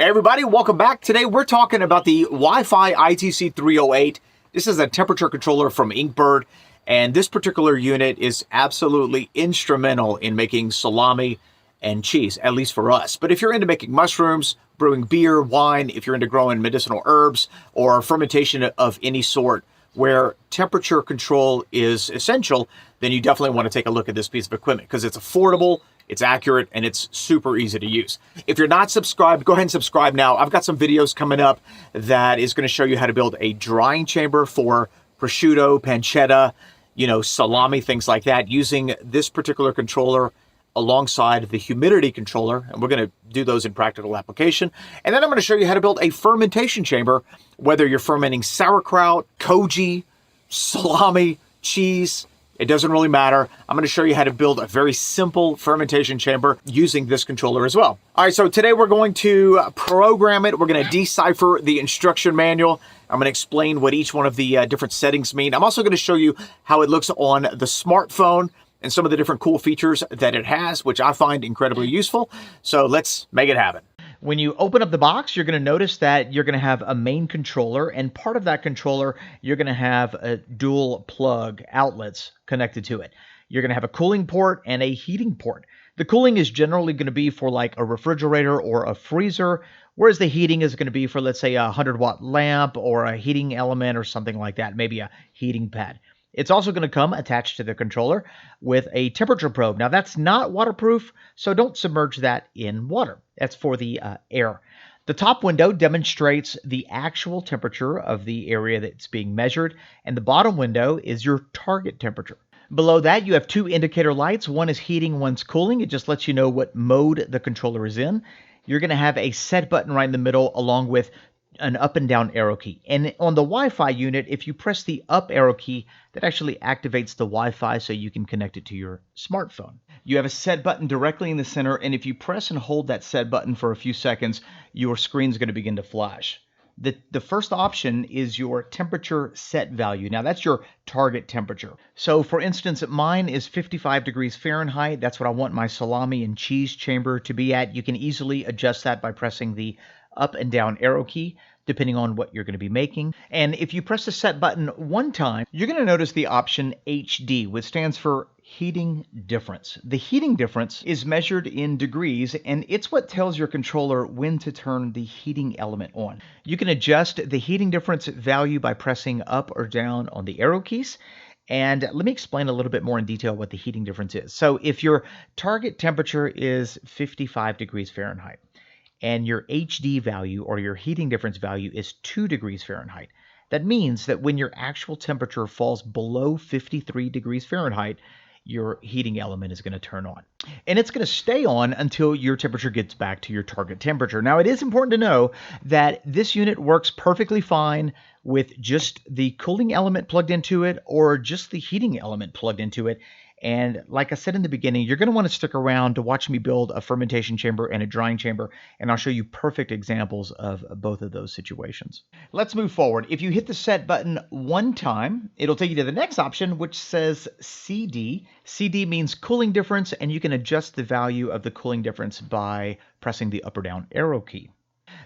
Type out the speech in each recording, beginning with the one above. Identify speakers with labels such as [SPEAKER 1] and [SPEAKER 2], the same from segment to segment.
[SPEAKER 1] everybody, welcome back. Today we're talking about the Wi-Fi ITC-308. This is a temperature controller from Inkbird, and this particular unit is absolutely instrumental in making salami and cheese, at least for us. But if you're into making mushrooms, brewing beer, wine, if you're into growing medicinal herbs, or fermentation of any sort where temperature control is essential, then you definitely want to take a look at this piece of equipment because it's affordable, it's accurate, and it's super easy to use. If you're not subscribed, go ahead and subscribe now. I've got some videos coming up that is going to show you how to build a drying chamber for prosciutto, pancetta, salami, things like that, using this particular controller alongside the humidity controller, and we're going to do those in practical application. And then I'm going to show you how to build a fermentation chamber, whether you're fermenting sauerkraut, koji, salami, cheese, it doesn't really matter. I'm going to show you how to build a very simple fermentation chamber using this controller as well. All right, so today we're going to program it. We're going to decipher the instruction manual. I'm going to explain what each one of the different settings mean. I'm also going to show you how it looks on the smartphone and some of the different cool features that it has, which I find incredibly useful. So let's make it happen. When you open up the box, you're going to notice that you're going to have a main controller, and part of that controller, you're going to have a dual plug outlets connected to it. You're going to have a cooling port and a heating port. The cooling is generally going to be for like a refrigerator or a freezer, whereas the heating is going to be for, let's say, a 100-watt lamp or a heating element or something like that, maybe a heating pad. It's also going to come attached to the controller with a temperature probe. Now, that's not waterproof, so don't submerge that in water. That's for the air. The top window demonstrates the actual temperature of the area that's being measured, and the bottom window is your target temperature. Below that, you have two indicator lights. One is heating, one's cooling. It just lets you know what mode the controller is in. You're going to have a set button right in the middle along with an up and down arrow key. And on the Wi-Fi unit, if you press the up arrow key, that actually activates the Wi-Fi so you can connect it to your smartphone. You have a set button directly in the center, and if you press and hold that set button for a few seconds, your screen's going to begin to flash. The first option is your temperature set value. Now, that's your target temperature. So, for instance, mine is 55 degrees Fahrenheit. That's what I want my salami and cheese chamber to be at. You can easily adjust that by pressing the up and down arrow key, depending on what you're going to be making. And if you press the set button one time, you're going to notice the option HD, which stands for heating difference. The heating difference is measured in degrees, and it's what tells your controller when to turn the heating element on. You can adjust the heating difference value by pressing up or down on the arrow keys. And let me explain a little bit more in detail what the heating difference is. So if your target temperature is 55 degrees Fahrenheit, and your HD value or your heating difference value is 2 degrees Fahrenheit. That means that when your actual temperature falls below 53 degrees Fahrenheit, your heating element is going to turn on. And it's going to stay on until your temperature gets back to your target temperature. Now, it is important to know that this unit works perfectly fine with just the cooling element plugged into it or just the heating element plugged into it. And like I said in the beginning, you're going to want to stick around to watch me build a fermentation chamber and a drying chamber, and I'll show you perfect examples of both of those situations. Let's move forward. If you hit the set button one time, it'll take you to the next option, which says CD. CD means cooling difference, and you can adjust the value of the cooling difference by pressing the up or down arrow key.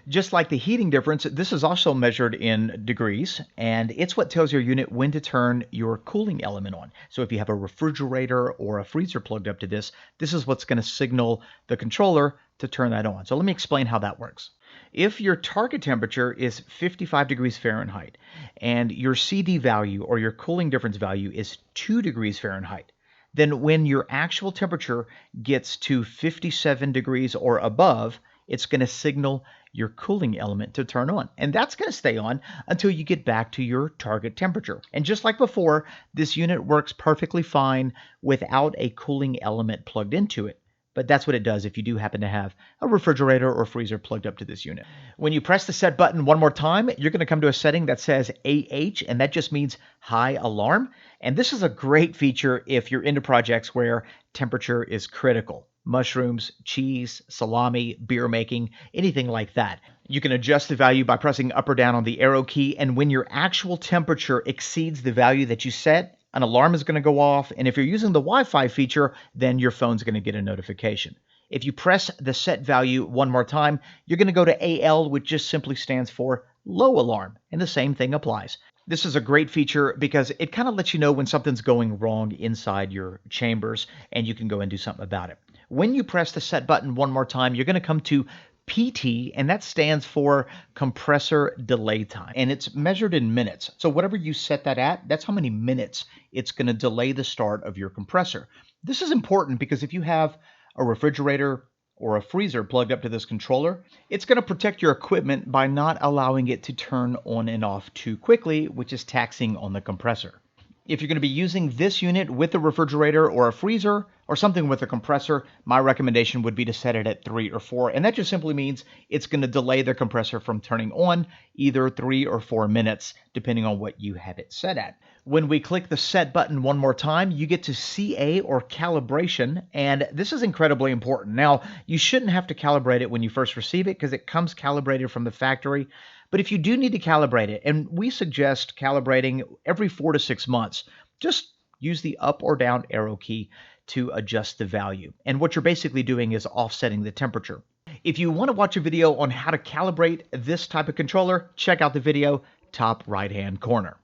[SPEAKER 1] Just like the heating difference, this is also measured in degrees, and it's what tells your unit when to turn your cooling element on. So if you have a refrigerator or a freezer plugged up to this, this is what's going to signal the controller to turn that on. So let me explain how that works. If your target temperature is 55 degrees Fahrenheit and your CD value or your cooling difference value is 2 degrees Fahrenheit, then when your actual temperature gets to 57 degrees or above, it's going to signal your cooling element to turn on. And that's going to stay on until you get back to your target temperature. And just like before, this unit works perfectly fine without a cooling element plugged into it. But that's what it does if you do happen to have a refrigerator or freezer plugged up to this unit. When you press the set button one more time, you're going to come to a setting that says AH, and that just means high alarm. And this is a great feature if you're into projects where temperature is critical. Mushrooms, cheese, salami, beer making, anything like that. You can adjust the value by pressing up or down on the arrow key, and when your actual temperature exceeds the value that you set, an alarm is going to go off, and if you're using the Wi-Fi feature, then your phone's going to get a notification.
[SPEAKER 2] If you press the set value one more time, you're going to go to AL, which just simply stands for low alarm, and the same thing applies. This is a great feature because it kind of lets you know when something's going wrong inside your chambers, and you can go and do something about it. When you press the set button one more time, you're going to come to PT, and that stands for compressor delay time, and it's measured in minutes. So whatever you set that at, that's how many minutes it's going to delay the start of your compressor. This is important because if you have a refrigerator or a freezer plugged up to this controller, it's going to protect your equipment by not allowing it to turn on and off too quickly, which is taxing on the compressor. If you're going to be using this unit with a refrigerator or a freezer or something with a compressor, my recommendation would be to set it at 3 or 4. And that just simply means it's going to delay the compressor from turning on either 3 or 4 minutes, depending on what you have it set at. When we click the set button one more time, you get to CA or calibration, and this is incredibly important. Now, you shouldn't have to calibrate it when you first receive it because it comes calibrated from the factory. But if you do need to calibrate it, and we suggest calibrating every 4 to 6 months, just use the up or down arrow key to adjust the value. And what you're basically doing is offsetting the temperature. If you want to watch a video on how to calibrate this type of controller, check out the video, top right-hand corner.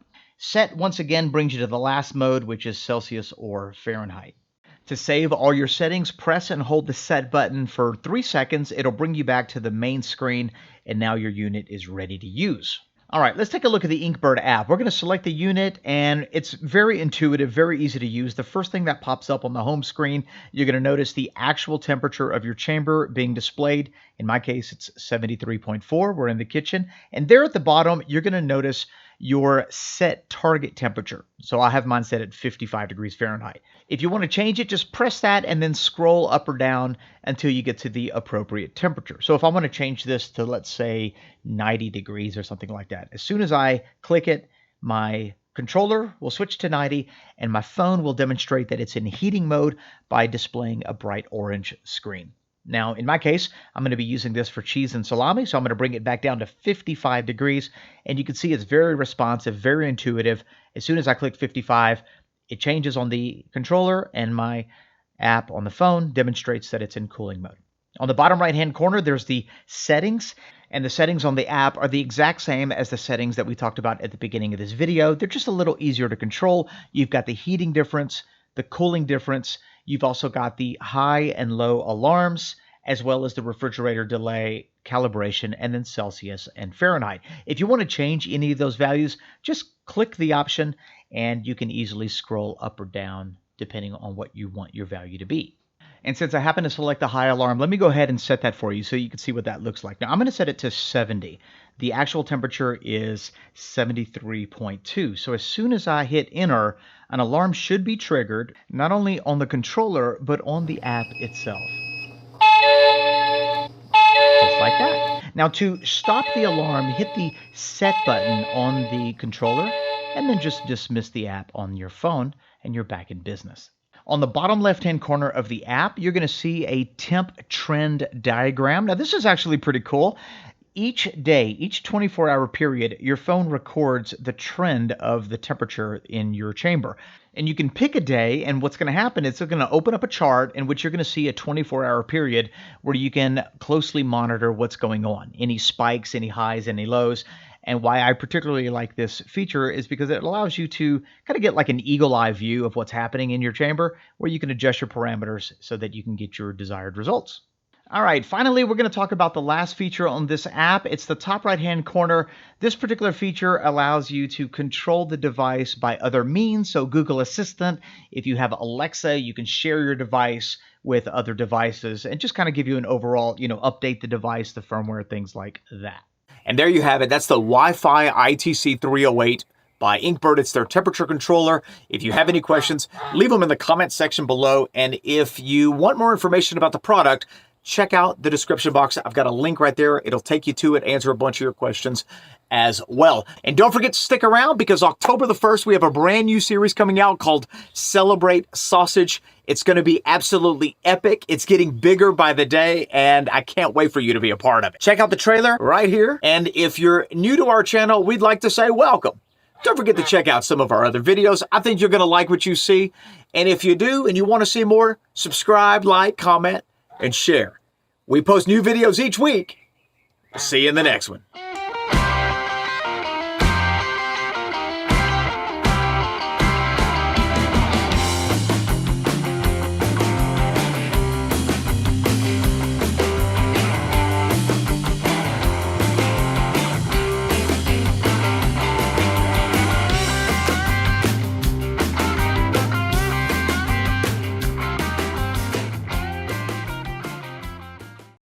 [SPEAKER 2] Set, once again, brings you to the last mode, which is Celsius or Fahrenheit. To save all your settings, press and hold the set button for 3 seconds. It'll bring you back to the main screen, and now your unit is ready to use. All right, let's take a look at the Inkbird app. We're going to select the unit, and it's very intuitive, very easy to use. The first thing that pops up on the home screen, you're going to notice the actual temperature of your chamber being displayed. In my case, it's 73.4. We're in the kitchen. And there at the bottom, you're going to notice your set target temperature. So I have mine set at 55 degrees Fahrenheit. If you want to change it, just press that and then scroll up or down until you get to the appropriate temperature. So if I want to change this to, let's say, 90 degrees or something like that, as soon as I click it, my controller will switch to 90 and my phone will demonstrate that it's in heating mode by displaying a bright orange screen. Now, in my case, I'm going to be using this for cheese and salami, so I'm going to bring it back down to 55 degrees, and you can see it's very responsive, very intuitive. As soon as I click 55, it changes on the controller, and my app on the phone demonstrates that it's in cooling mode. On the bottom right-hand corner, there's the settings, and the settings on the app are the exact same as the settings that we talked about at the beginning of this video. They're just a little easier to control. You've got the heating difference, the cooling difference. You've also got the high and low alarms, as well as the refrigerator delay, calibration, and then Celsius and Fahrenheit. If you want to change any of those values, just click the option and you can easily scroll up or down depending on what you want your value to be. And since I happen to select the high alarm, let me go ahead and set that for you so you can see what that looks like. Now, I'm going to set it to 70. The actual temperature is 73.2. So as soon as I hit enter, an alarm should be triggered, not only on the controller, but on the app itself. Just like that. Now, to stop the alarm, hit the set button on the controller, and then just dismiss the app on your phone, and you're back in business. On the bottom left-hand corner of the app, you're going to see a temp trend diagram. Now, this is actually pretty cool. Each day, each 24-hour period, your phone records the trend of the temperature in your chamber. And you can pick a day, and what's going to happen is it's going to open up a chart in which you're going to see a 24-hour period where you can closely monitor what's going on. Any spikes, any highs, any lows. And why I particularly like this feature is because it allows you to kind of get like an eagle-eye view of what's happening in your chamber, where you can adjust your parameters so that you can get your desired results. All right, finally, we're going to talk about the last feature on this app. It's the top right-hand corner. This particular feature allows you to control the device by other means. So Google Assistant, if you have Alexa, you can share your device with other devices and just kind of give you an overall, update the device, the firmware, things like that.
[SPEAKER 1] And there you have it. That's the Wi-Fi ITC-308 by Inkbird. It's their temperature controller. If you have any questions, leave them in the comment section below. And if you want more information about the product, check out the description box. I've got a link right there. It'll take you to it, answer a bunch of your questions as well. And don't forget to stick around because October the 1st, we have a brand new series coming out called Celebrate Sausage. It's going to be absolutely epic. It's getting bigger by the day, and I can't wait for you to be a part of it. Check out the trailer right here. And if you're new to our channel, we'd like to say welcome. Don't forget to check out some of our other videos. I think you're going to like what you see. And if you do and you want to see more, subscribe, like, comment, and share. We post new videos each week. See you in the next one.